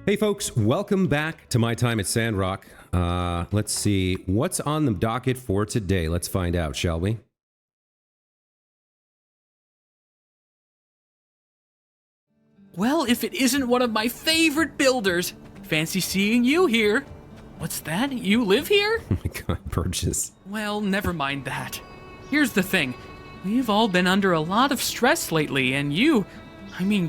Hey folks, welcome back to my time at Sandrock. Let's see, what's on the docket for today? Let's find out, shall we? Well, if it isn't one of my favorite builders. Fancy seeing you here. What's that? You live here? Oh my god, Burgess. Well, never mind that. Here's the thing. We've all been under a lot of stress lately, and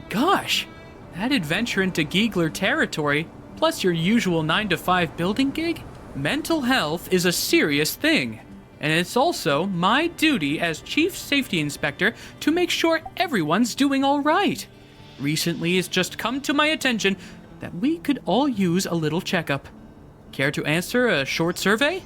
gosh. That adventure into Giegler territory, plus your usual 9-to-5 building gig? Mental health is a serious thing. And it's also my duty as Chief Safety Inspector to make sure everyone's doing all right. Recently, it's just come to my attention that we could all use a little checkup. Care to answer a short survey?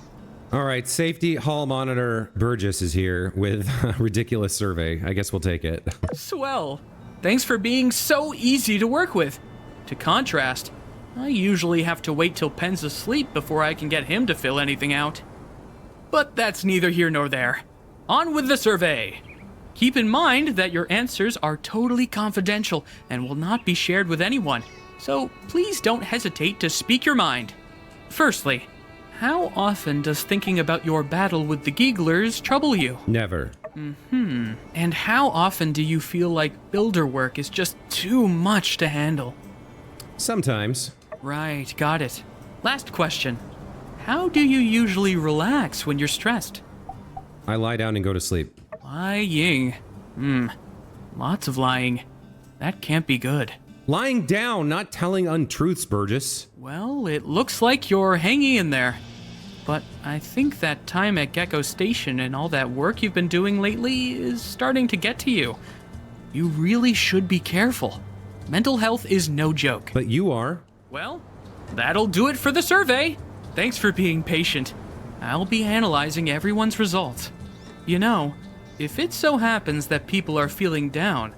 All right, Safety Hall Monitor Burgess is here with a ridiculous survey. I guess we'll take it. Swell. Thanks for being so easy to work with. To contrast, I usually have to wait till Penn's asleep before I can get him to fill anything out. But that's neither here nor there. On with the survey. Keep in mind that your answers are totally confidential and will not be shared with anyone, so please don't hesitate to speak your mind. Firstly, how often does thinking about your battle with the Gieglers trouble you? Never. And how often do you feel like builder work is just too much to handle? Sometimes. Right, got it. Last question. How do you usually relax when you're stressed? I lie down and go to sleep. Lying. Lots of lying. That can't be good. Lying down, not telling untruths, Burgess. Well, it looks like you're hanging in there. But I think that time at Gecko Station and all that work you've been doing lately is starting to get to you. You really should be careful. Mental health is no joke. But you are. Well, that'll do it for the survey. Thanks for being patient. I'll be analyzing everyone's results. You know, if it so happens that people are feeling down,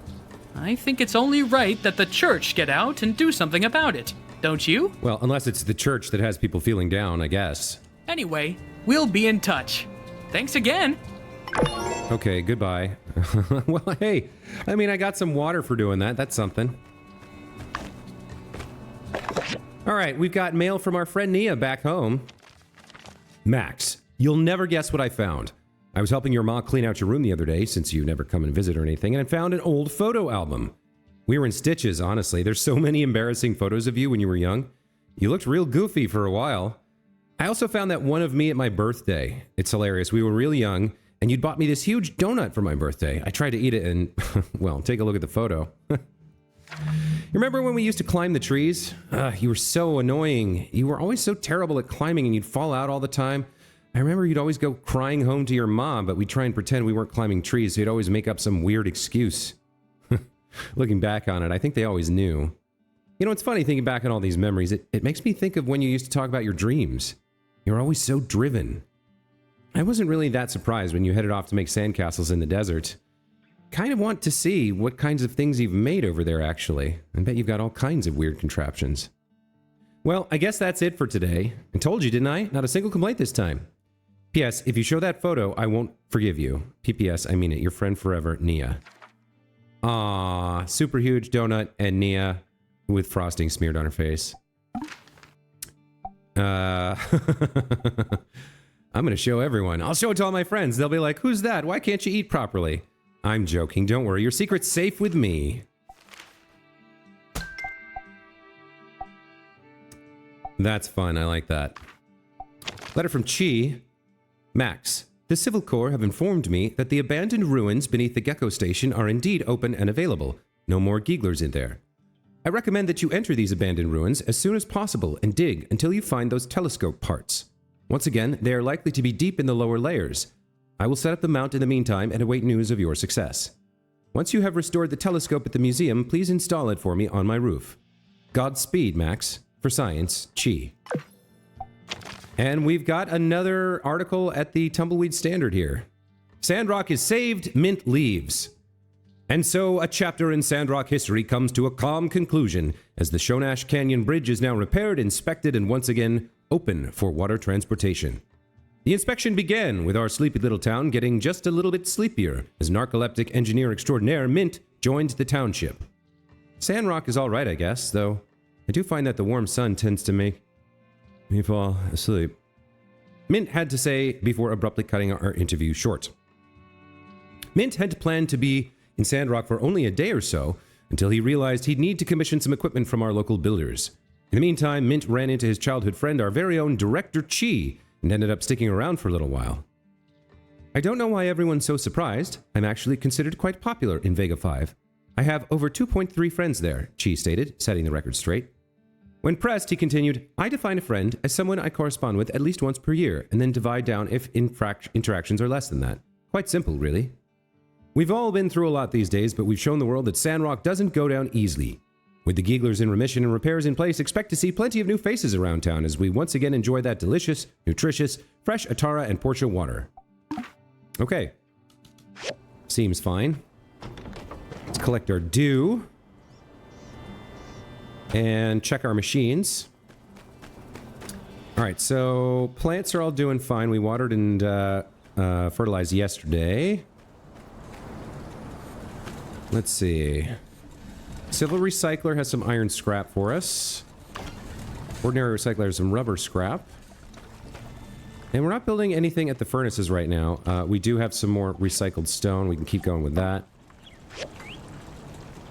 I think it's only right that the church get out and do something about it. Don't you? Well, unless it's the church that has people feeling down, I guess. Anyway, we'll be in touch. Thanks again. Okay, goodbye. Well, hey, I got some water for doing that. That's something. All right, we've got mail from our friend Nia back home. Max, you'll never guess what I found. I was helping your mom clean out your room the other day, since you never come and visit or anything, and I found an old photo album. We were in stitches, honestly. There's so many embarrassing photos of you when you were young. You looked real goofy for a while. I also found that one of me at my birthday. It's hilarious. We were really young, and you'd bought me this huge donut for my birthday. I tried to eat it and, well, take a look at the photo. You remember when we used to climb the trees? You were so annoying. You were always so terrible at climbing, and you'd fall out all the time. I remember you'd always go crying home to your mom, but we'd try and pretend we weren't climbing trees, so you'd always make up some weird excuse. Looking back on it, I think they always knew. You know, it's funny thinking back on all these memories. It makes me think of when you used to talk about your dreams. You were always so driven. I wasn't really that surprised when you headed off to make sandcastles in the desert. Kind of want to see what kinds of things you've made over there, actually. I bet you've got all kinds of weird contraptions. Well, I guess that's it for today. I told you, didn't I? Not a single complaint this time. P.S. If you show that photo, I won't forgive you. P.P.S. I mean it. Your friend forever, Nia. Aww, super huge donut and Nia with frosting smeared on her face. I'm gonna show everyone. I'll show it to all my friends. They'll be like, who's that? Why can't you eat properly? I'm joking. Don't worry. Your secret's safe with me. That's fun. I like that. Letter from Chi. Max, the Civil Corps have informed me that the abandoned ruins beneath the Gecko Station are indeed open and available. No more Gieglers in there. I recommend that you enter these abandoned ruins as soon as possible and dig until you find those telescope parts. Once again, they are likely to be deep in the lower layers. I will set up the mount in the meantime and await news of your success. Once you have restored the telescope at the museum, please install it for me on my roof. Godspeed, Max. For science, Chi. And we've got another article at the Tumbleweed Standard here. Sandrock is saved, Mint leaves. And so, a chapter in Sandrock history comes to a calm conclusion as the Shonash Canyon Bridge is now repaired, inspected, and once again open for water transportation. The inspection began with our sleepy little town getting just a little bit sleepier as narcoleptic engineer extraordinaire Mint joined the township. Sandrock is all right, I guess, though I do find that the warm sun tends to make me fall asleep. Mint had to say before abruptly cutting our interview short. Mint had planned to be in Sandrock for only a day or so until he realized he'd need to commission some equipment from our local builders. In the meantime, Mint ran into his childhood friend, our very own Director Chi, and ended up sticking around for a little while. I don't know why everyone's so surprised. I'm actually considered quite popular in Vega 5. I have over 2.3 friends there, Chi stated, setting the record straight. When pressed, he continued, I define a friend as someone I correspond with at least once per year, and then divide down if interactions are less than that. Quite simple, really. We've all been through a lot these days, but we've shown the world that Sandrock doesn't go down easily. With the Geeglers in remission and repairs in place, expect to see plenty of new faces around town as we once again enjoy that delicious, nutritious, fresh Atara and Portia water. Okay. Seems fine. Let's collect our due. And check our machines. Alright, so plants are all doing fine. We watered and fertilized yesterday. Let's see. Civil Recycler has some iron scrap for us. Ordinary Recycler has some rubber scrap. And we're not building anything at the furnaces right now. We do have some more recycled stone. We can keep going with that.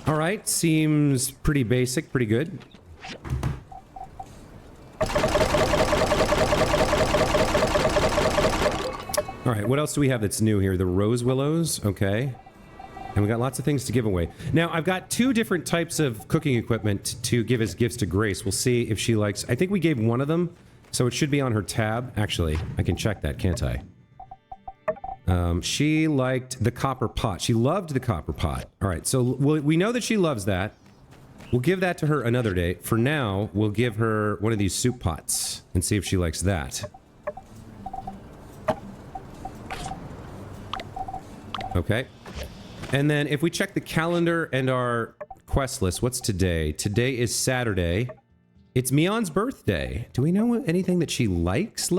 Alright, seems pretty basic, pretty good. Alright, what else do we have that's new here? The Rose Willows, okay. And we got lots of things to give away. Now, I've got 2 different types of cooking equipment to give as gifts to Grace. We'll see if she likes... I think we gave one of them, so it should be on her tab. Actually, I can check that, can't I? She liked the copper pot. She loved the copper pot. Alright, so we know that she loves that. We'll give that to her another day. For now, we'll give her one of these soup pots and see if she likes that. Okay. And then if we check the calendar and our quest list, what's today? Today is Saturday. It's Mion's birthday. Do we know anything that she likes?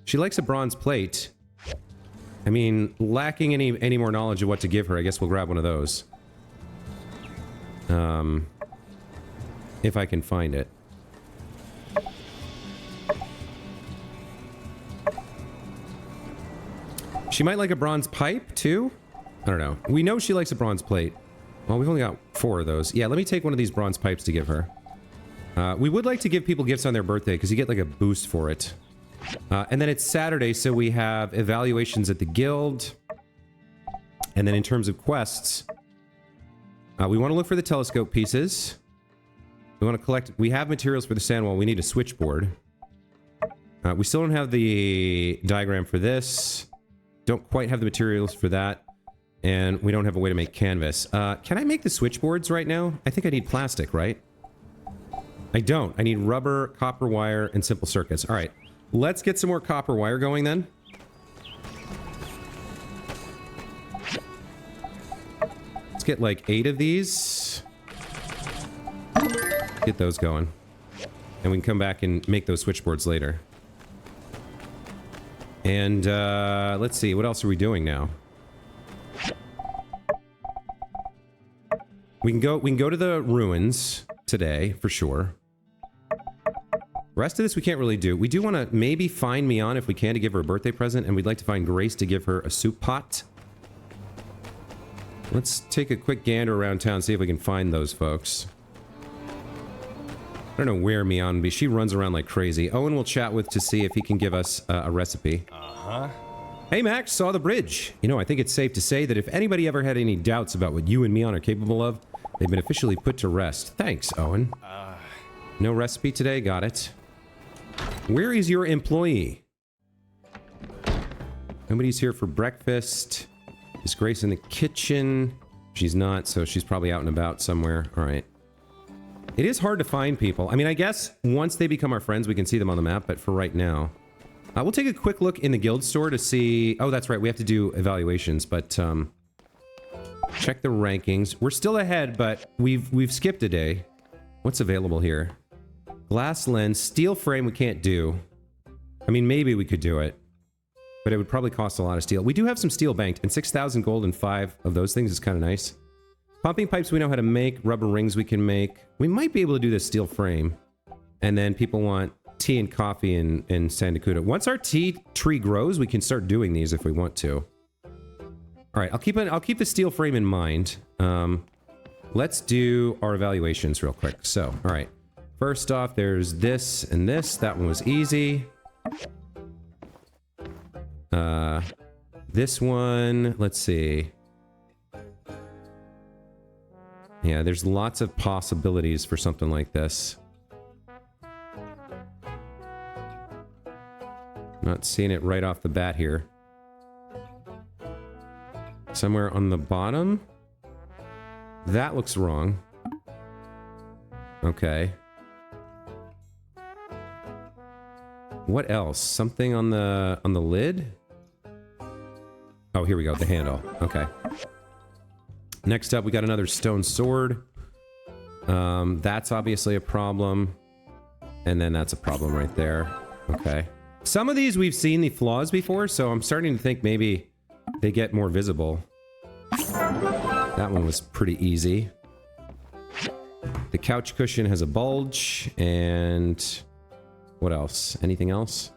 She likes a bronze plate. I mean, lacking any more knowledge of what to give her, I guess we'll grab one of those. If I can find it. She might like a bronze pipe, too? I don't know. We know she likes a bronze plate. Well, we've only got 4 of those. Yeah, let me take one of these bronze pipes to give her. We would like to give people gifts on their birthday, because you get, like, a boost for it. And then it's Saturday, so we have evaluations at the guild. And then in terms of quests, we want to look for the telescope pieces. We want to collect... We have materials for the sand wall. We need a switchboard. We still don't have the diagram for this. Don't quite have the materials for that. And we don't have a way to make canvas. Can I make the switchboards right now? I think I need plastic, right? I don't. I need rubber, copper wire, and simple circuits. All right. Let's get some more copper wire going then. Let's get like 8 of these. Get those going. And we can come back and make those switchboards later. And let's see, what else are we doing now? We can go to the ruins today, for sure. Rest of this we can't really do. We do want to maybe find Mion if we can to give her a birthday present, and we'd like to find Grace to give her a soup pot. Let's take a quick gander around town, see if we can find those folks. I don't know where Mion would be. She runs around like crazy. Owen will chat with to see if he can give us a recipe. Hey Max, saw the bridge. You know, I think it's safe to say that if anybody ever had any doubts about what you and Mion are capable of, they've been officially put to rest. Thanks, Owen. No recipe today? Got it. Where is your employee? Nobody's here for breakfast. Is Grace in the kitchen? She's not, so she's probably out and about somewhere. All right. It is hard to find people. I mean, I guess once they become our friends, we can see them on the map, but for right now... we'll take a quick look in the guild store to see... Oh, that's right, we have to do evaluations, but, check the rankings. We're still ahead, but we've skipped a day. What's available here? Glass lens, steel frame we can't do. I mean, maybe we could do it. But it would probably cost a lot of steel. We do have some steel banked, and 6,000 gold and 5 of those things is kind of nice. Pumping pipes we know how to make. Rubber rings we can make. We might be able to do this steel frame. And then people want tea and coffee in Sandakuta. Once our tea tree grows, we can start doing these if we want to. All right, I'll keep the steel frame in mind. Let's do our evaluations real quick. So, all right. First off, there's this and this. That one was easy. This one, let's see. Yeah, there's lots of possibilities for something like this. Not seeing it right off the bat here. Somewhere on the bottom? That looks wrong. Okay. What else? Something on the lid? Oh, here we go. The handle. Okay. Next up, we got another stone sword. That's obviously a problem. And then that's a problem right there. Okay. Some of these we've seen the flaws before, so I'm starting to think maybe they get more visible. That one was pretty easy. The couch cushion has a bulge, and what else? Anything else?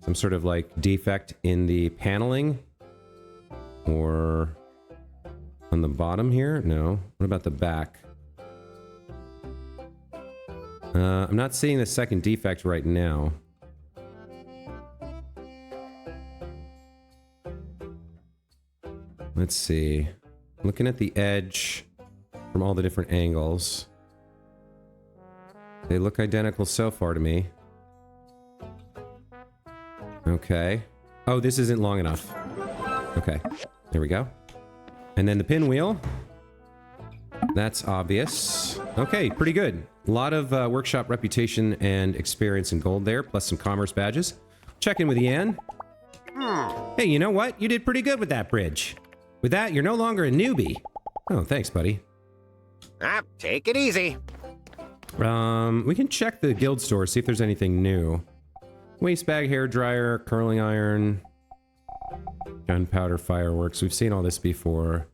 Some sort of like defect in the paneling? Or on the bottom here? No. What about the back? I'm not seeing the second defect right now. Let's see. Looking at the edge from all the different angles. They look identical so far to me. Okay. Oh, this isn't long enough. Okay. There we go. And then the pinwheel. That's obvious. Okay, pretty good. A lot of workshop reputation and experience in gold there, plus some commerce badges. Check in with Yan. Hey, you know what? You did pretty good with that bridge. With that, you're no longer a newbie. Oh, thanks, buddy. Take it easy. We can check the guild store, see if there's anything new. Waste bag, hair dryer, curling iron, gunpowder, fireworks. We've seen all this before.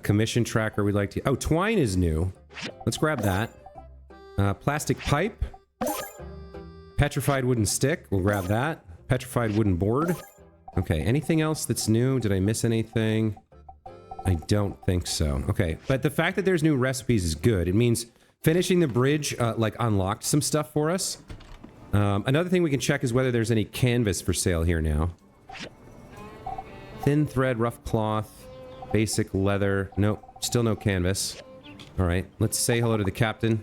Commission tracker we'd like to... Oh, twine is new. Let's grab that. Plastic pipe. Petrified wooden stick. We'll grab that. Petrified wooden board. Okay, anything else that's new? Did I miss anything? I don't think so. Okay, but the fact that there's new recipes is good. It means finishing the bridge, like, unlocked some stuff for us. Another thing we can check is whether there's any canvas for sale here now. Thin thread, rough cloth, basic leather. Nope, still no canvas. All right, let's say hello to the captain.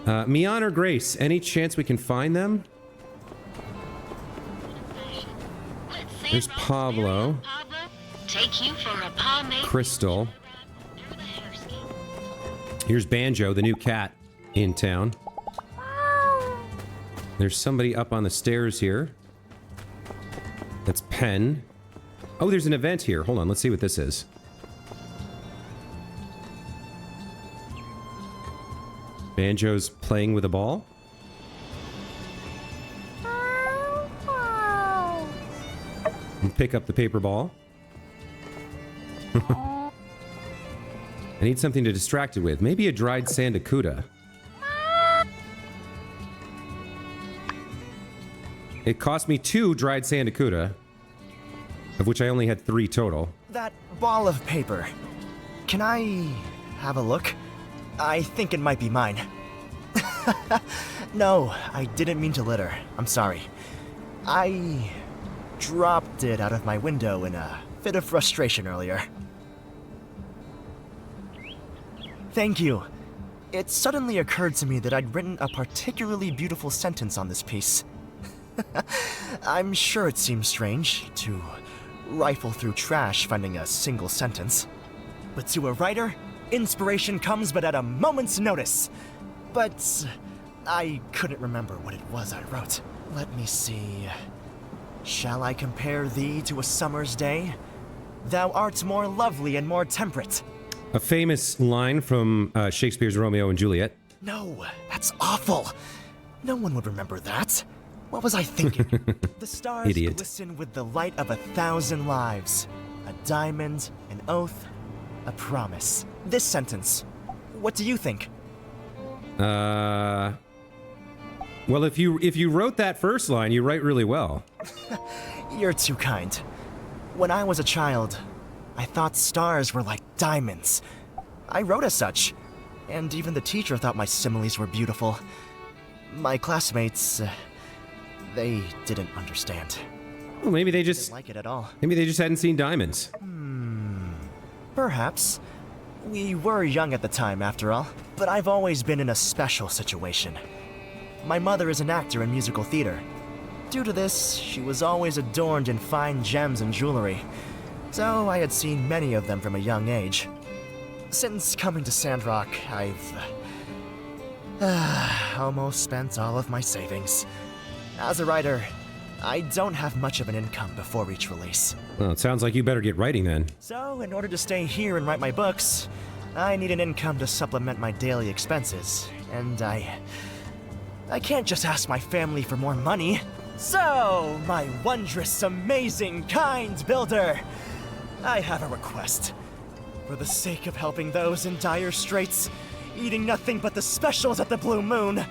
Mian or Grace, any chance we can find them? There's Pablo. Crystal. Here's Banjo, the new cat in town. There's somebody up on the stairs here. That's Pen. Oh, there's an event here. Hold on, let's see what this is. Banjo's playing with a ball. And pick up the paper ball. I need something to distract it with. Maybe a dried sandakuta. It cost me 2 dried sandakuta, of which I only had 3 total. That ball of paper. Can I have a look? I think it might be mine. No, I didn't mean to litter. I'm sorry. I dropped it out of my window in a fit of frustration earlier. Thank you. It suddenly occurred to me that I'd written a particularly beautiful sentence on this piece. I'm sure it seems strange to rifle through trash finding a single sentence. But to a writer, inspiration comes but at a moment's notice. But I couldn't remember what it was I wrote. Let me see. Shall I compare thee to a summer's day? Thou art more lovely and more temperate. A famous line from Shakespeare's Romeo and Juliet. No, that's awful. No one would remember that. What was I thinking? The stars Idiot. glisten with the light of 1,000 lives. a diamond, an oath, a promise. This sentence. What do you think? Well, if you wrote that first line, you write really well. You're too kind. When I was a child, I thought stars were like diamonds. I wrote as such, and even the teacher thought my similes were beautiful. My classmates, they didn't understand. Well, maybe they Didn't just like it at all. hadn't seen diamonds. Perhaps. We were young at the time, after all. But I've always been in a special situation. My mother is an actor in musical theater. Due to this, she was always adorned in fine gems and jewelry. So I had seen many of them from a young age. Since coming to Sandrock, I've almost spent all of my savings. As a writer, I don't have much of an income before each release. Well, it sounds like you better get writing then. So, in order to stay here and write my books, I need an income to supplement my daily expenses. And I can't just ask my family for more money. So, my wondrous, amazing, kind builder, I have a request. For the sake of helping those in dire straits, eating nothing but the specials at the Blue Moon,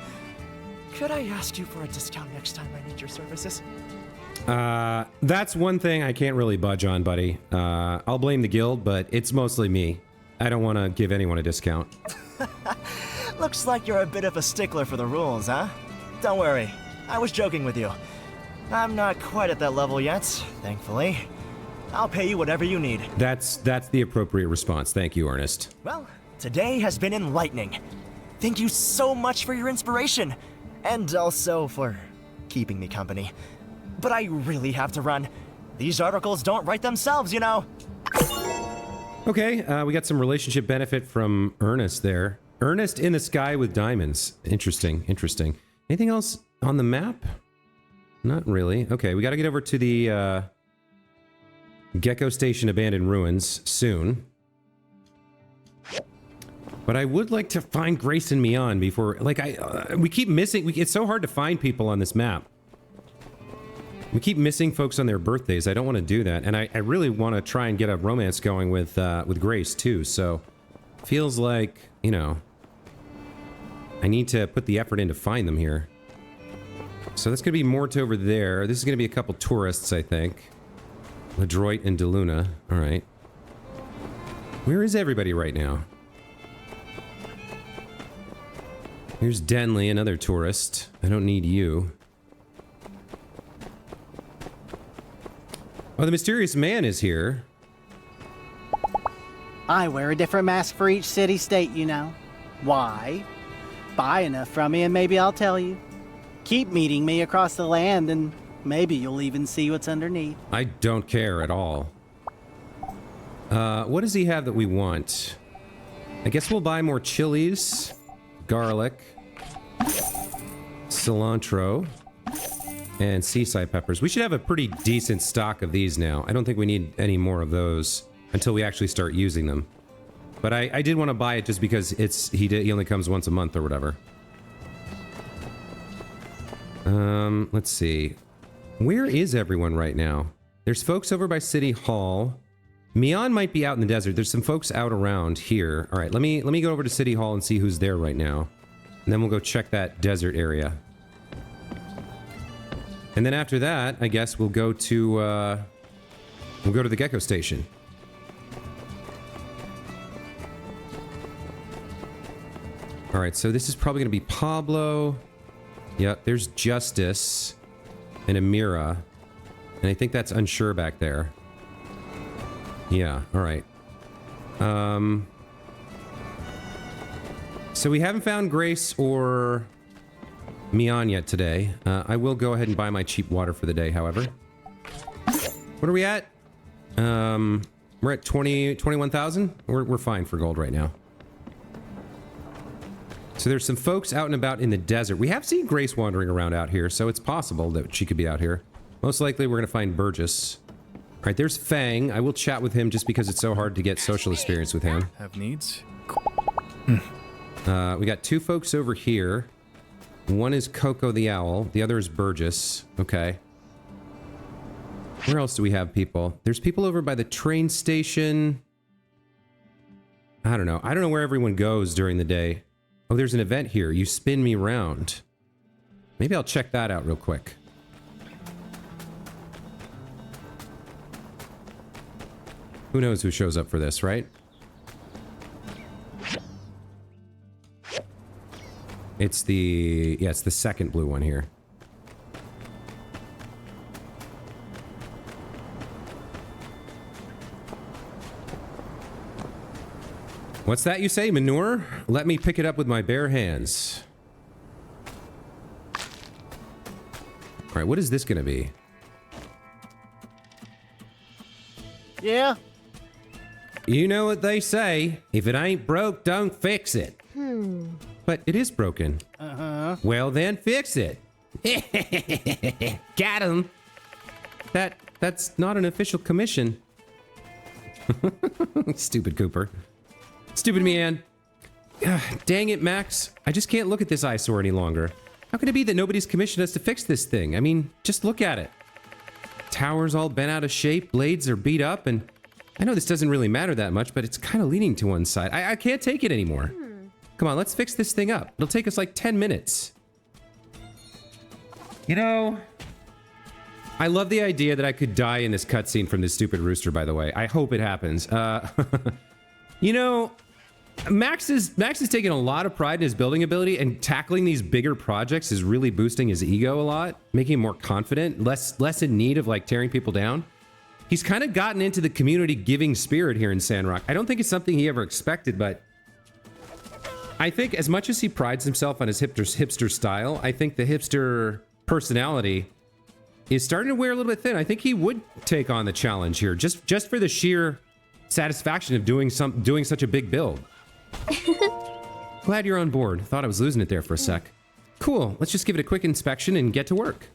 could I ask you for a discount next time I need your services? That's one thing I can't really budge on, buddy. I'll blame the guild, but it's mostly me. I don't want to give anyone a discount. Looks like you're a bit of a stickler for the rules, huh? Don't worry, I was joking with you. I'm not quite at that level yet, thankfully. I'll pay you whatever you need. That's the appropriate response. Thank you, Ernest. Well, today has been enlightening. Thank you so much for your inspiration, and also for keeping me company. But I really have to run. These articles don't write themselves, you know. Okay, we got some relationship benefit from Ernest there. Ernest in the sky with diamonds. Interesting, interesting. Anything else on the map? Not really. Okay, we got to get over to the Gecko Station Abandoned Ruins soon. But I would like to find Grace and Mian before, like, we keep missing, it's so hard to find people on this map. We keep missing folks on their birthdays. I don't want to do that. And I really want to try and get a romance going with Grace too. So feels like, you know, I need to put the effort in to find them here. So that's going to be Mort over there. This is going to be a couple tourists, I think. Ledroit and DeLuna. All right. Where is everybody right now? Here's Denley, another tourist. I don't need you. Oh, the mysterious man is here. I wear a different mask for each city-state, you know. Why? Buy enough from me and maybe I'll tell you. Keep meeting me across the land and maybe you'll even see what's underneath. I don't care at all. What does he have that we want? I guess we'll buy more chilies, garlic, cilantro, and seaside peppers. We should have a pretty decent stock of these now. I don't think we need any more of those until we actually start using them. But I did want to buy it just because he only comes once a month or whatever. Let's see. Where is everyone right now? There's folks over by City Hall. Mian might be out in the desert. There's some folks out around here. All right, let me go over to City Hall and see who's there right now. And then we'll go check that desert area. And then after that, I guess we'll go to the Gecko Station. All right, so this is probably going to be Pablo. Yep, there's Justice and Amira. And I think that's Unsure back there. Yeah, all right. So we haven't found Grace or Mian yet today. I will go ahead and buy my cheap water for the day, however. What are we at? We're at 21,000? We're fine for gold right now. So there's some folks out and about in the desert. We have seen Grace wandering around out here, so it's possible that she could be out here. Most likely we're going to find Burgess. All right, there's Fang. I will chat with him just because it's so hard to get social experience with him. Have needs? We got two folks over here. One is Coco the Owl. The other is Burgess. Okay. Where else do we have people? There's people over by the train station. I don't know. I don't know where everyone goes during the day. Oh, there's an event here. You spin me round. Maybe I'll check that out real quick. Who knows who shows up for this, right? It's the... yeah, it's the second blue one here. What's that you say? Manure? Let me pick it up with my bare hands. Alright, what is this gonna be? Yeah? You know what they say. If it ain't broke, don't fix it. But it is broken. Uh-huh. Well then, fix it. Got him. That's not an official commission. Stupid Cooper. Stupid me, Ann. Dang it, Max. I just can't look at this eyesore any longer. How can it be that nobody's commissioned us to fix this thing? I mean, just look at it. Tower's all bent out of shape, blades are beat up, and I know this doesn't really matter that much, but it's kind of leaning to one side. I can't take it anymore. Come on, let's fix this thing up. It'll take us like 10 minutes. You know, I love the idea that I could die in this cutscene from this stupid rooster, by the way. I hope it happens. You know, Max is taking a lot of pride in his building ability, and tackling these bigger projects is really boosting his ego a lot, making him more confident, less in need of like tearing people down. He's kind of gotten into the community giving spirit here in Sandrock. I don't think it's something he ever expected, but I think as much as he prides himself on his hipster style, I think the hipster personality is starting to wear a little bit thin. I think he would take on the challenge here, just for the sheer satisfaction of doing such a big build. Glad you're on board. Thought I was losing it there for a sec. Cool. Let's just give it a quick inspection and get to work.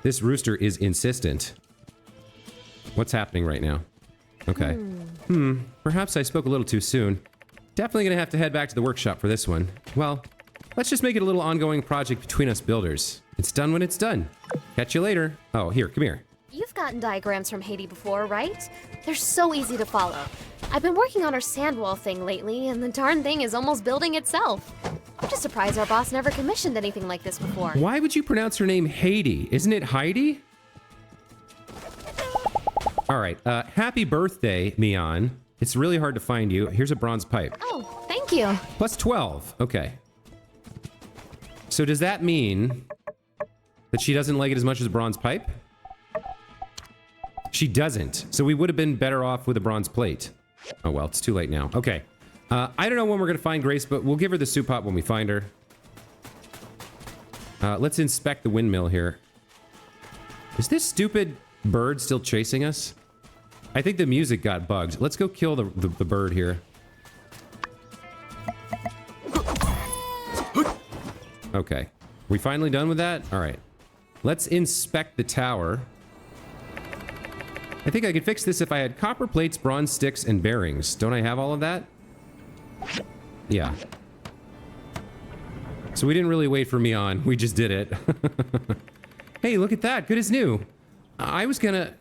This rooster is insistent. What's happening right now? Okay. Perhaps I spoke a little too soon. Definitely gonna have to head back to the workshop for this one. Well, let's just make it a little ongoing project between us builders. It's done when it's done. Catch you later. Oh, here, come here. You've gotten diagrams from Haiti before, right? They're so easy to follow. I've been working on our sand wall thing lately, and the darn thing is almost building itself. I'm just surprised our boss never commissioned anything like this before. Why would you pronounce her name Haiti? Isn't it Heidi? All right, happy birthday, Neon. It's really hard to find you. Here's a bronze pipe. Oh, thank you. Plus 12. Okay. So does that mean that she doesn't like it as much as a bronze pipe? She doesn't. So we would have been better off with a bronze plate. Oh, well, it's too late now. Okay. I don't know when we're going to find Grace, but we'll give her the soup pot when we find her. Let's inspect the windmill here. Is this stupid bird still chasing us? I think the music got bugged. Let's go kill the bird here. Okay. We finally done with that? All right. Let's inspect the tower. I think I could fix this if I had copper plates, bronze sticks, and bearings. Don't I have all of that? Yeah. So we didn't really wait for me on. We just did it. Hey, look at that. Good as new. I was gonna...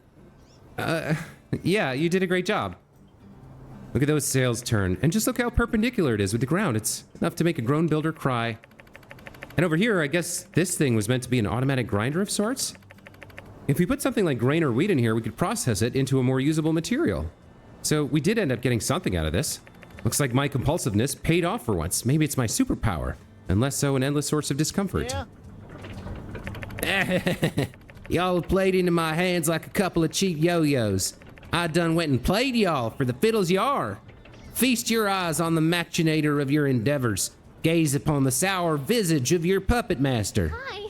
yeah, you did a great job. Look at those sails turn. And just look how perpendicular it is with the ground. It's enough to make a grown builder cry. And over here, I guess this thing was meant to be an automatic grinder of sorts? If we put something like grain or wheat in here, we could process it into a more usable material. So we did end up getting something out of this. Looks like my compulsiveness paid off for once. Maybe it's my superpower, and less so an endless source of discomfort. Yeah. Y'all played into my hands like a couple of cheap yo-yos. I done went and played y'all for the fiddles you are. Feast your eyes on the machinator of your endeavors. Gaze upon the sour visage of your puppet master. Hi.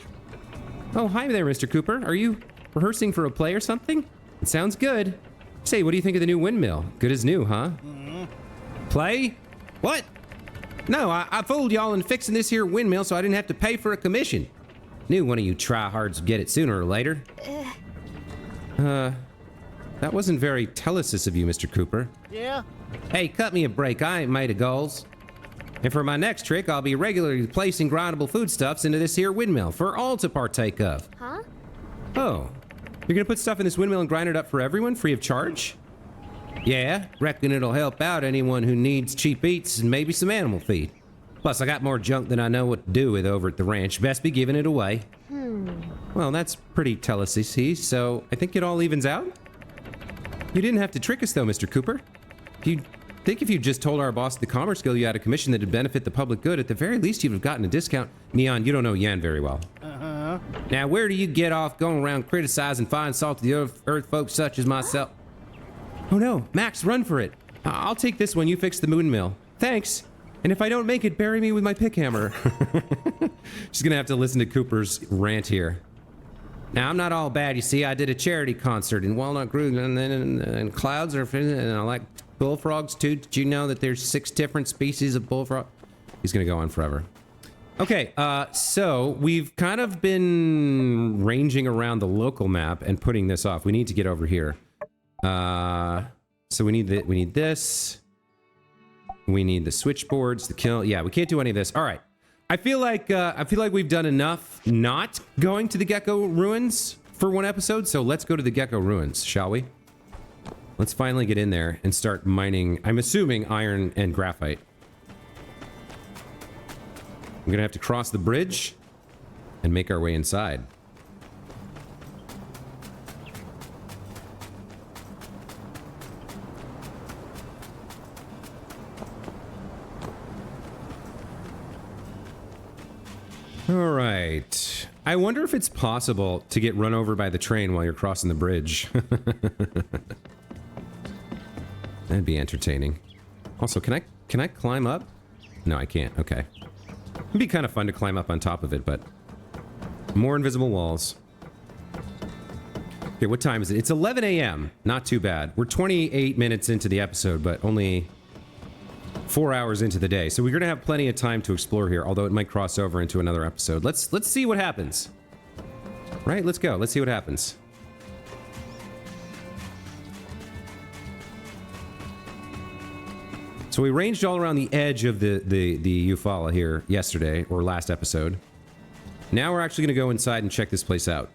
Oh, hi there, Mr. Cooper. Are you rehearsing for a play or something? It sounds good. Say, what do you think of the new windmill? Good as new, huh? Play? What? No, I fooled y'all in fixing this here windmill so I didn't have to pay for a commission. Knew one of you tryhards would get it sooner or later. That wasn't very telesis of you, Mr. Cooper. Yeah. Hey, cut me a break. I ain't made of goals. And for my next trick, I'll be regularly placing grindable foodstuffs into this here windmill for all to partake of. Huh? Oh, you're gonna put stuff in this windmill and grind it up for everyone free of charge? Yeah, reckon it'll help out anyone who needs cheap eats and maybe some animal feed. Plus, I got more junk than I know what to do with over at the ranch. Best be giving it away. Well, that's pretty telesy, so I think it all evens out. You didn't have to trick us though, Mr. Cooper. If you just told our boss at the Commerce Guild you had a commission that'd benefit the public good, at the very least you'd have gotten a discount. Neon, you don't know yen very well. Now, where do you get off going around criticizing fine salty earth folks such as myself? Oh no, Max, run for it. I'll take this one, you fix the windmill. Thanks. And if I don't make it, bury me with my pick hammer. She's gonna have to listen to Cooper's rant here. Now, I'm not all bad, you see. I did a charity concert in Walnut Grove, and clouds are, and I like bullfrogs too. Did you know that there's 6 different species of bullfrog? He's gonna go on forever. Okay, so we've kind of been ranging around the local map and putting this off. We need to get over here. So we need this. We need the switchboards, the kill. Yeah, we can't do any of this. All right. I feel like we've done enough not going to the Gecko Ruins for one episode. So let's go to the Gecko Ruins, shall we? Let's finally get in there and start mining. I'm assuming iron and graphite. I'm gonna have to cross the bridge and make our way inside. All right. I wonder if it's possible to get run over by the train while you're crossing the bridge. That'd be entertaining. Also, can I climb up? No, I can't. Okay. It'd be kind of fun to climb up on top of it, but more invisible walls. Okay, what time is it? It's 11 a.m. Not too bad. We're 28 minutes into the episode, but only 4 hours into the day, so we're gonna have plenty of time to explore here, although it might cross over into another episode. Let's see what happens. Right, let's go. Let's see what happens. So we ranged all around the edge of the Eufaula here yesterday, or last episode. Now we're actually gonna go inside and check this place out.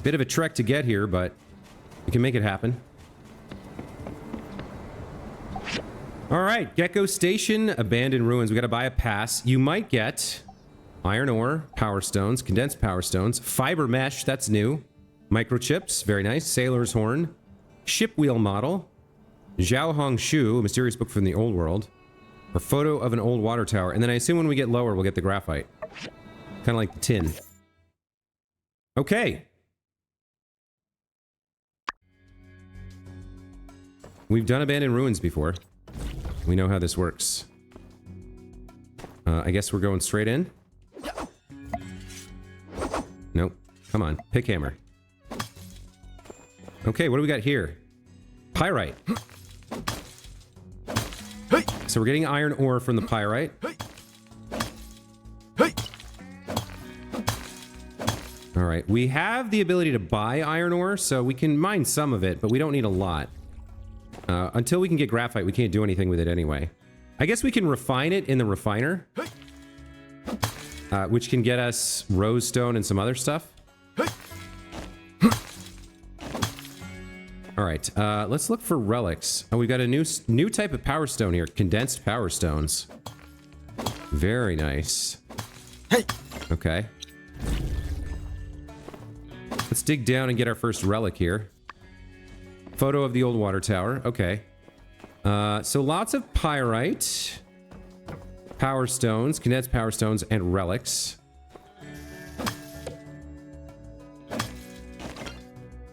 Bit of a trek to get here, but we can make it happen. All right, Gecko Station, abandoned ruins. We gotta buy a pass. You might get iron ore, power stones, condensed power stones, fiber mesh, that's new. Microchips, very nice. Sailor's horn, ship wheel model, Zhao Hong Shu, a mysterious book from the old world, a photo of an old water tower, and then I assume when we get lower, we'll get the graphite. Kind of like the tin. Okay. We've done abandoned ruins before. We know how this works. I guess we're going straight in. Nope. Come on. Pick hammer. Okay, what do we got here? Pyrite. So we're getting iron ore from the pyrite. Alright, we have the ability to buy iron ore, so we can mine some of it, but we don't need a lot. Until we can get graphite, we can't do anything with it anyway. I guess we can refine it in the refiner. Which can get us rose stone and some other stuff. Alright, let's look for relics. Oh, we got a new type of power stone here. Condensed power stones. Very nice. Okay. Let's dig down and get our first relic here. Photo of the old water tower. Okay. So lots of pyrite, power stones, condensed power stones, and relics.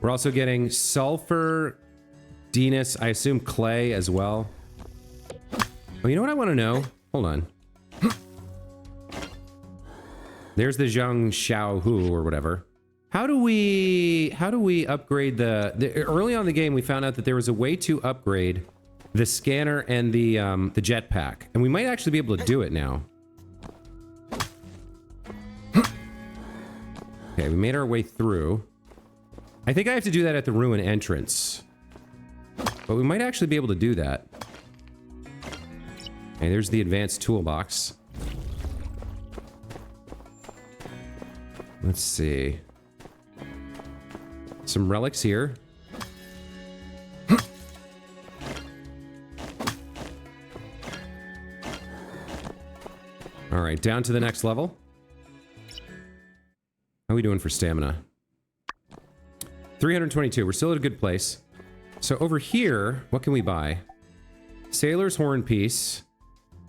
We're also getting sulfur, Venus, I assume clay as well. Oh, you know what I want to know? Hold on. There's the Zhang Xiao Hu or whatever. How do we upgrade early on in the game we found out that there was a way to upgrade the scanner and the jetpack, and we might actually be able to do it now. Okay, we made our way through. I think I have to do that at the ruin entrance. But we might actually be able to do that. Okay, there's the advanced toolbox. Let's see. Some relics here. All right, down to the next level. How are we doing for stamina? 322. We're still at a good place. So over here, what can we buy? Sailor's Horn Piece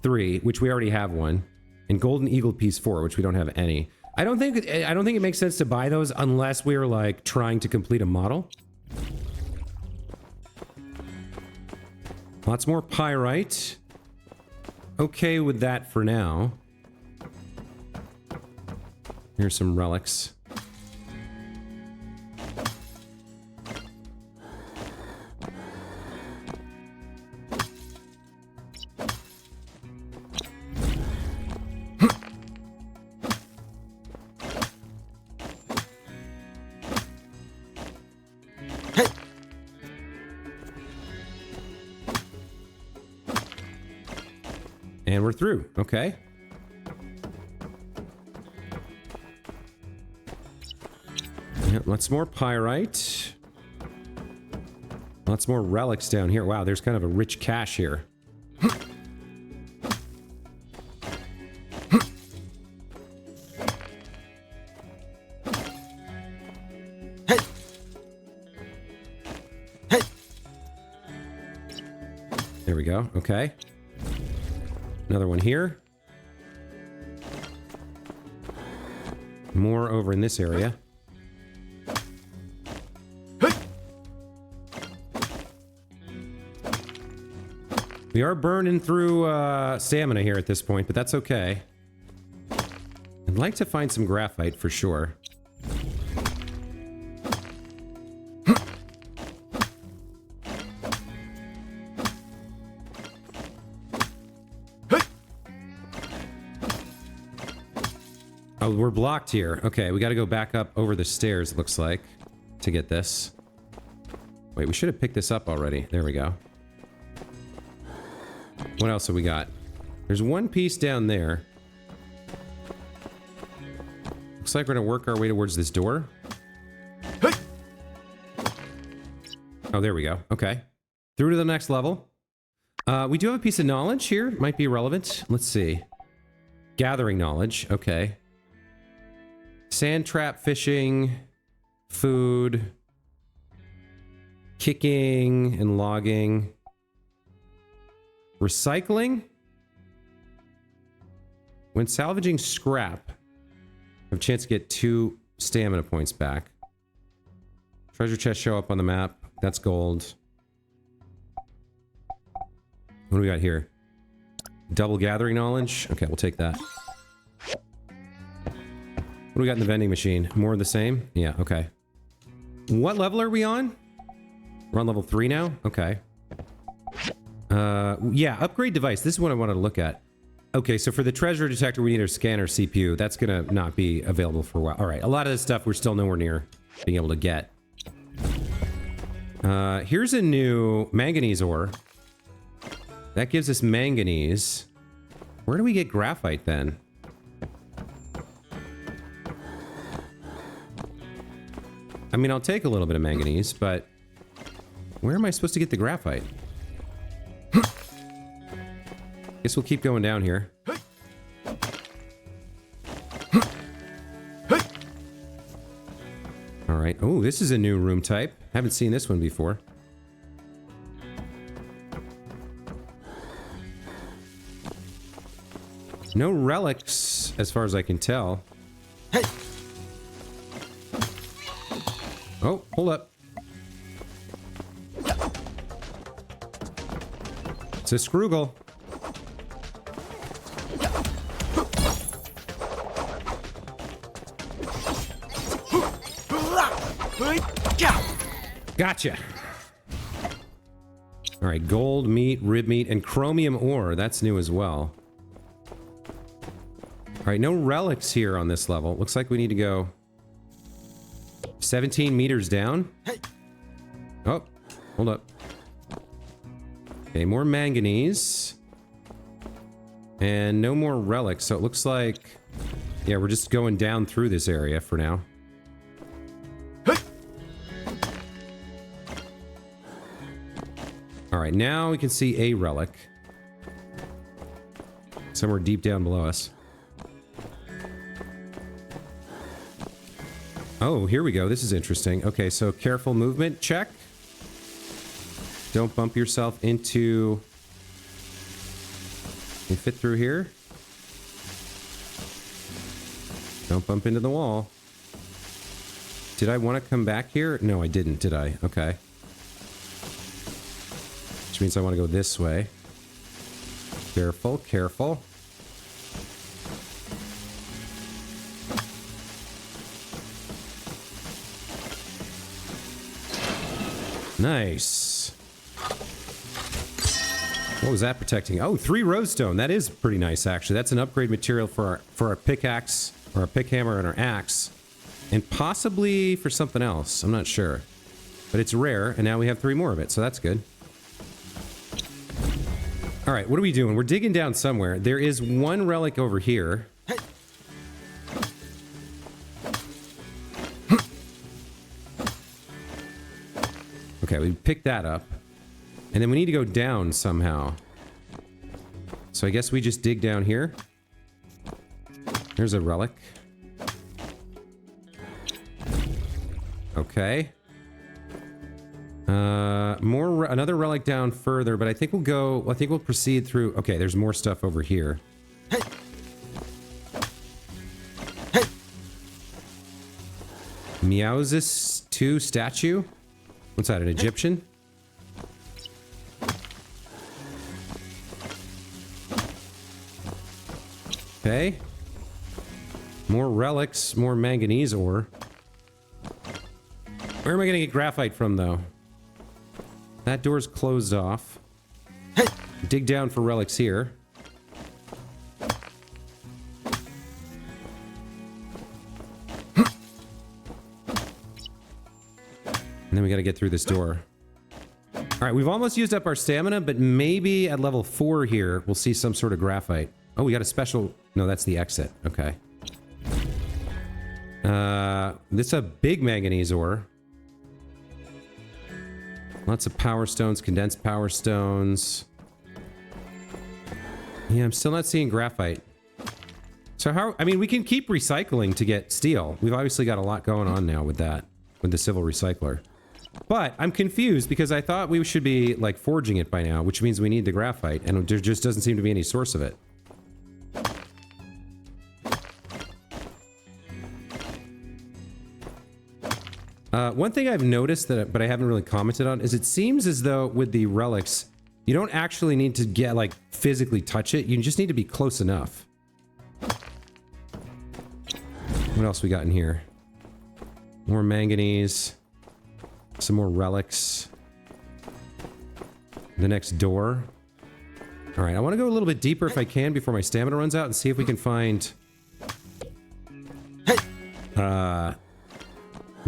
3, which we already have one, and Golden Eagle Piece 4, which we don't have any. I don't think it makes sense to buy those unless we're like trying to complete a model. Lots more pyrite. Okay with that for now. Here's some relics. And we're through. Okay. Yeah, lots more pyrite. Lots more relics down here. Wow, there's kind of a rich cache here. There we go. Okay. Another one here. More over in this area. We are burning through stamina here at this point, but that's okay. I'd like to find some graphite for sure. Oh, we're blocked here. Okay, we got to go back up over the stairs, it looks like, to get this. Wait, we should have picked this up already. There we go. What else have we got? There's one piece down there. Looks like we're going to work our way towards this door. Oh, there we go. Okay. Through to the next level. We do have a piece of knowledge here. Might be relevant. Let's see. Gathering knowledge. Okay. Sand trap fishing. Food. Kicking and logging. Recycling. When salvaging scrap, have a chance to get 2 stamina points back. Treasure chests show up on the map. That's gold. What do we got here? Double gathering knowledge. Okay, we'll take that. What do we got in the vending machine? More of the same? Yeah, okay. What level are we on? We're on level 3 now? Okay. Yeah, upgrade device. This is what I wanted to look at. Okay, so for the treasure detector, we need our scanner CPU. That's gonna not be available for a while. All right, a lot of this stuff we're still nowhere near being able to get. Here's a new manganese ore. That gives us manganese. Where do we get graphite then? I mean, I'll take a little bit of manganese, but where am I supposed to get the graphite? Guess we'll keep going down here. All right. Oh, this is a new room type. Haven't seen this one before. No relics, as far as I can tell. Oh, hold up. It's a Scroogle. Gotcha. All right, gold, meat, rib meat, and chromium ore. That's new as well. All right, no relics here on this level. Looks like we need to go 17 meters down. Oh, hold up. Okay, more manganese. And no more relics, so it looks like... Yeah, we're just going down through this area for now. Alright, now we can see a relic. Somewhere deep down below us. Oh, here we go. This is interesting. Okay, so careful movement, check. Don't bump yourself into... You fit through here. Don't bump into the wall. Did I want to come back here? No, I didn't, did I? Okay. Which means I want to go this way. Careful, careful. Nice. What was that protecting? Oh, 3 roadstone. That is pretty nice, actually. That's an upgrade material for our pickaxe, or our pick hammer and our axe. And possibly for something else. I'm not sure. But it's rare, and now we have 3 more of it, so that's good. Alright, what are we doing? We're digging down somewhere. There is 1 relic over here. Okay, we picked that up. And then we need to go down somehow. So I guess we just dig down here. There's a relic. Okay. Another relic down further, but I think we'll proceed through. Okay, there's more stuff over here. Meowsis 2 statue? What's that, an Egyptian? Okay. More relics, more manganese ore. Where am I gonna get graphite from, though? That door's closed off. Dig down for relics here. And then we gotta get through this door. Alright, we've almost used up our stamina, but maybe at level 4 here, we'll see some sort of graphite. Oh, we got a special... No, that's the exit. Okay. This is a big manganese ore. Lots of power stones, condensed power stones. Yeah, I'm still not seeing graphite. So how... I mean, we can keep recycling to get steel. We've obviously got a lot going on now with that. With the civil recycler. But I'm confused because I thought we should be, like, forging it by now, which means we need the graphite, and there just doesn't seem to be any source of it. One thing I've noticed, but I haven't really commented on, is it seems as though with the relics, you don't actually need to get, like, physically touch it. You just need to be close enough. What else we got in here? More manganese. Some more relics. The next door. Alright, I want to go a little bit deeper if I can before my stamina runs out and see if we can find...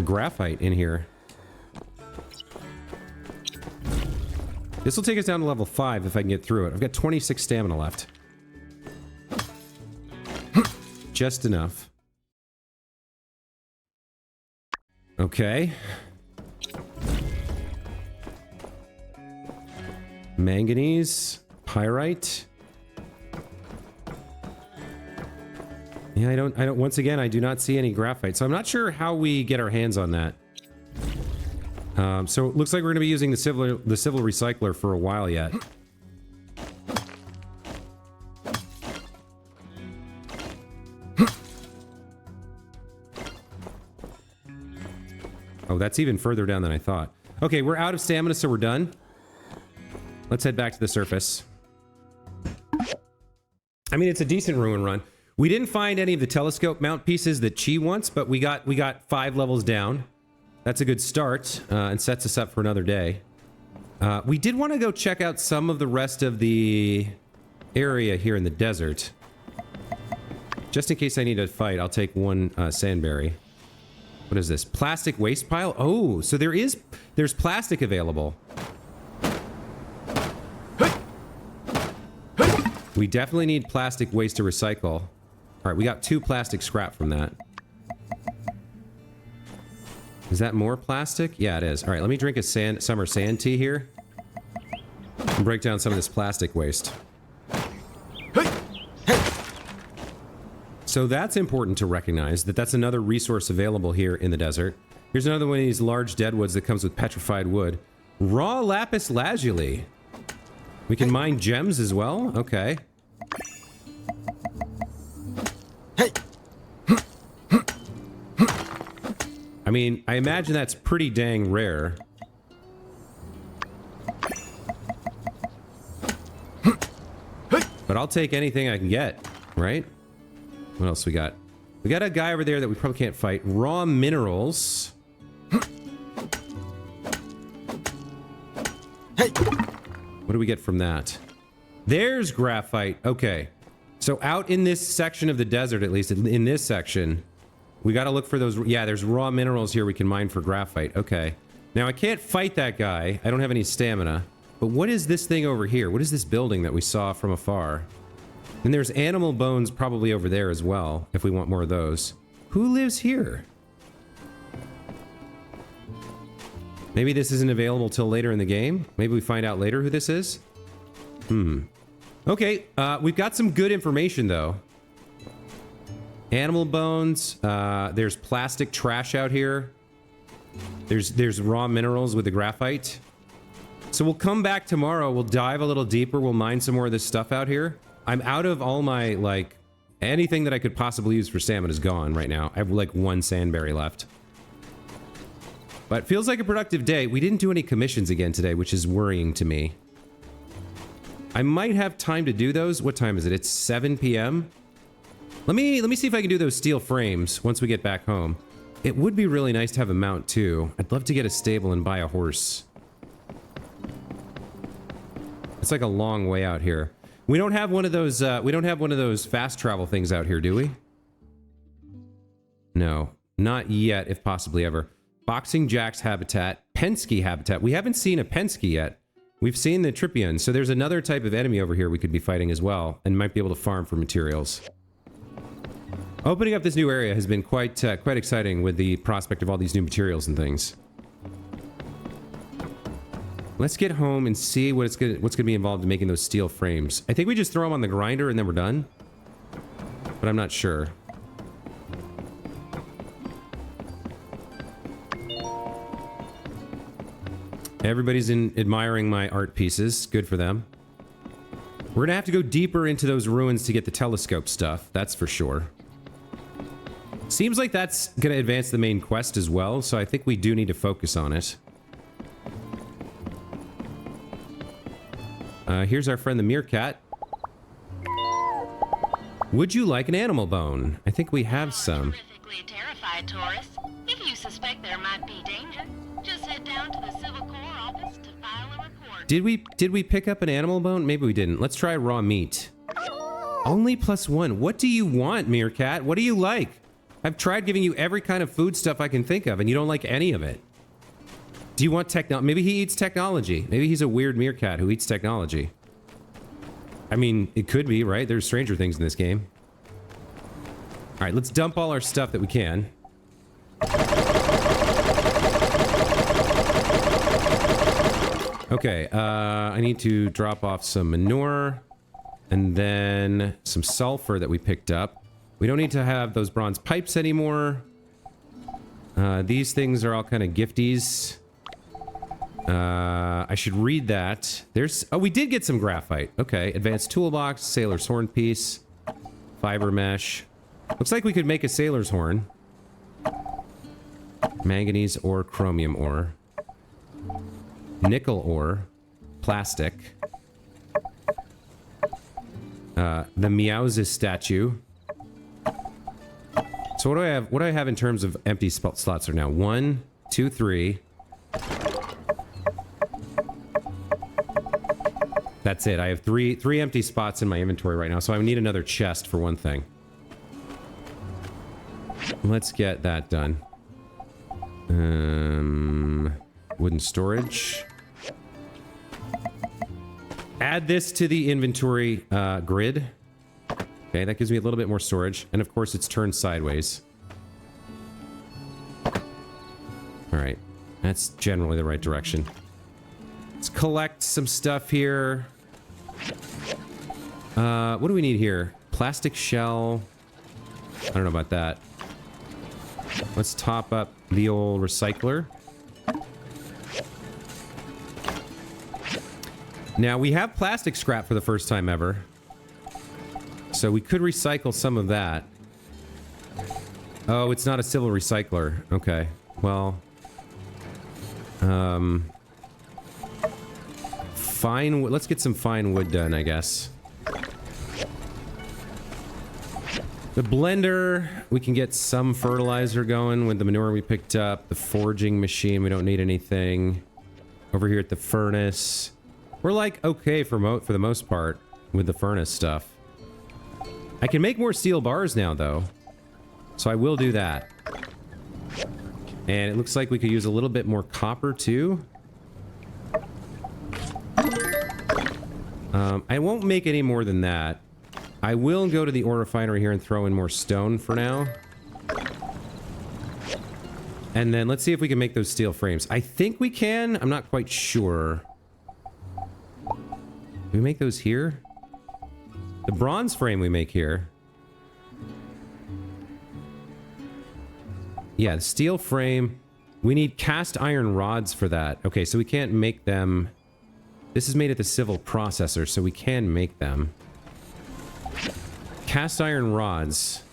graphite in here. This will take us down to level 5 if I can get through it. I've got 26 stamina left. Just enough. Okay. Manganese. Pyrite. Yeah, I don't, once again, I do not see any graphite, so I'm not sure how we get our hands on that. So it looks like we're going to be using the civil recycler for a while yet. Oh, that's even further down than I thought. Okay, we're out of stamina, so we're done. Let's head back to the surface. I mean, it's a decent ruin run. We didn't find any of the telescope mount pieces that Chi wants, but we got 5 levels down. That's a good start, and sets us up for another day. We did want to go check out some of the rest of the area here in the desert. Just in case I need to fight, I'll take 1 sandberry. What is this? Plastic waste pile? Oh, so there's plastic available. We definitely need plastic waste to recycle. All right, we got 2 plastic scrap from that. Is that more plastic? Yeah, it is. All right, let me drink a summer sand tea here. And break down some of this plastic waste. So that's important to recognize, that that's another resource available here in the desert. Here's another one of these large deadwoods that comes with petrified wood. Raw lapis lazuli. We can mine gems as well? Okay. I mean, I imagine that's pretty dang rare. But I'll take anything I can get, right? What else we got? We got a guy over there that we probably can't fight. Raw minerals. What do we get from that? There's graphite. Okay. So out in this section of the desert, at least in this section, we got to look for those. Yeah, there's raw minerals here we can mine for graphite. Okay. Now I can't fight that guy. I don't have any stamina. But what is this thing over here? What is this building that we saw from afar? And there's animal bones probably over there as well, if we want more of those. Who lives here? Maybe this isn't available till later in the game? Maybe we find out later who this is? Okay, we've got some good information, though. Animal bones. There's plastic trash out here. There's raw minerals with the graphite. So we'll come back tomorrow. We'll dive a little deeper. We'll mine some more of this stuff out here. I'm out of all my, like, anything that I could possibly use for salmon is gone right now. I have, like, 1 sandberry left. But it feels like a productive day. We didn't do any commissions again today, which is worrying to me. I might have time to do those. What time is it? It's 7 p.m. Let me see if I can do those steel frames once we get back home. It would be really nice to have a mount, too. I'd love to get a stable and buy a horse. It's like a long way out here. We don't have one of those, we don't have one of those fast travel things out here, do we? No, not yet, if possibly ever. Boxing Jack's habitat, Penske habitat. We haven't seen a Penske yet. We've seen the Tripion, so there's another type of enemy over here we could be fighting as well, and might be able to farm for materials. Opening up this new area has been quite exciting with the prospect of all these new materials and things. Let's get home and see what's gonna be involved in making those steel frames. I think we just throw them on the grinder and then we're done. But I'm not sure. Everybody's admiring my art pieces. Good for them. We're gonna have to go deeper into those ruins to get the telescope stuff. That's for sure. Seems like that's gonna advance the main quest as well, so I think we do need to focus on it. Here's our friend the meerkat. Would you like an animal bone? I think we have some. Terrifically terrified tourists. If you suspect there might be danger, just head down to the Civil Corps office to file a report. Did we pick up an animal bone? Maybe we didn't. Let's try raw meat. Only +1. What do you want, meerkat? What do you like? I've tried giving you every kind of food stuff I can think of, and you don't like any of it. Do you want technology? Maybe he eats technology. Maybe he's a weird meerkat who eats technology. I mean, it could be, right? There's stranger things in this game. All right, let's dump all our stuff that we can. Okay, I need to drop off some manure and then some sulfur that we picked up. We don't need to have those bronze pipes anymore. These things are all kind of gifties. I should read that. Oh, we did get some graphite. Okay, advanced toolbox, sailor's horn piece, fiber mesh. Looks like we could make a sailor's horn. Manganese ore, chromium ore, nickel ore, plastic. The Meows's statue. So what do I have? What do I have in terms of empty slots right now? 1, 2, 3. That's it. I have three empty spots in my inventory right now, so I need another chest for one thing. Let's get that done. Wooden storage. Add this to the inventory grid. Okay, that gives me a little bit more storage. And of course, it's turned sideways. All right. That's generally the right direction. Let's collect some stuff here. What do we need here? Plastic shell. I don't know about that. Let's top up the old recycler. Now, we have plastic scrap for the first time ever. So we could recycle some of that. Oh, it's not a civil recycler. Okay. Well... fine wood. Let's get some fine wood done, I guess. The blender, we can get some fertilizer going with the manure we picked up. The forging machine, we don't need anything. Over here at the furnace, we're like okay for the most part with the furnace stuff. I can make more steel bars now, though, so I will do that. And it looks like we could use a little bit more copper, too. I won't make any more than that. I will go to the ore refinery here and throw in more stone for now. And then let's see if we can make those steel frames. I think we can. I'm not quite sure. Do we make those here? The bronze frame we make here. Yeah, the steel frame. We need cast iron rods for that. Okay, so we can't make them. This is made at the civil processor, so we can make them. Cast iron rods.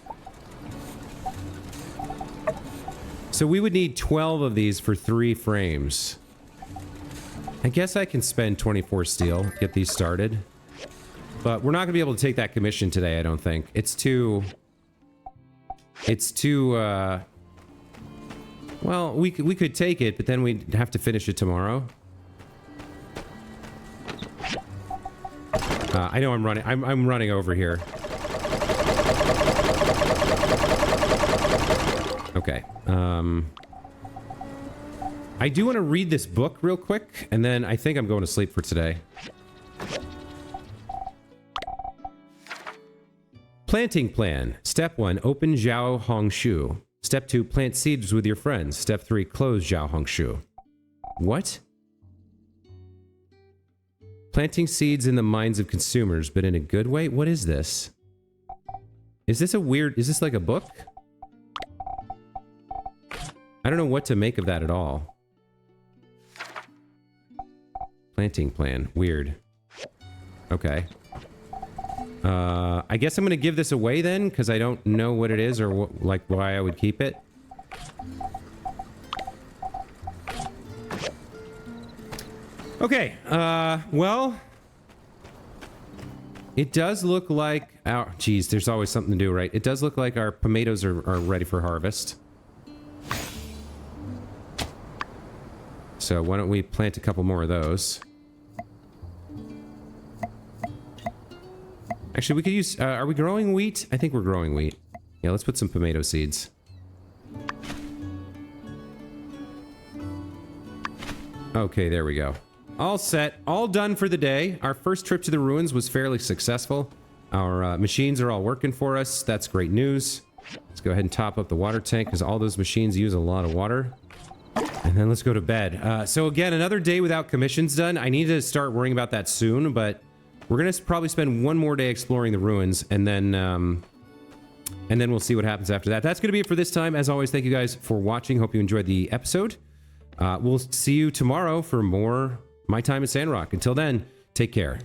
So we would need 12 of these for 3 frames. I guess I can spend 24 steel, get these started. But we're not going to be able to take that commission today, I don't think. It's too... Well, we could take it, but then we'd have to finish it tomorrow. I know I'm running over here. Okay. I do want to read this book real quick, and then I think I'm going to sleep for today. Planting plan. Step 1, open Zhao Hong Shu. Step 2, plant seeds with your friends. Step 3, close Zhao Hong Shu. What? Planting seeds in the minds of consumers, but in a good way? What is this? Is this like a book? I don't know what to make of that at all. Planting plan. Weird. Okay. I guess I'm gonna give this away then, because I don't know what it is or why I would keep it. Okay, well... It does look like our... Geez, there's always something to do, right? It does look like our tomatoes are ready for harvest. So why don't we plant a couple more of those? Actually, we could use... are we growing wheat? I think we're growing wheat. Yeah, let's put some tomato seeds. Okay, there we go. All set. All done for the day. Our first trip to the ruins was fairly successful. Our machines are all working for us. That's great news. Let's go ahead and top up the water tank because all those machines use a lot of water. And then let's go to bed. So again, another day without commissions done. I need to start worrying about that soon, but we're going to probably spend one more day exploring the ruins, and then we'll see what happens after that. That's going to be it for this time. As always, thank you guys for watching. Hope you enjoyed the episode. We'll see you tomorrow for more My Time in Sandrock. Until then, take care.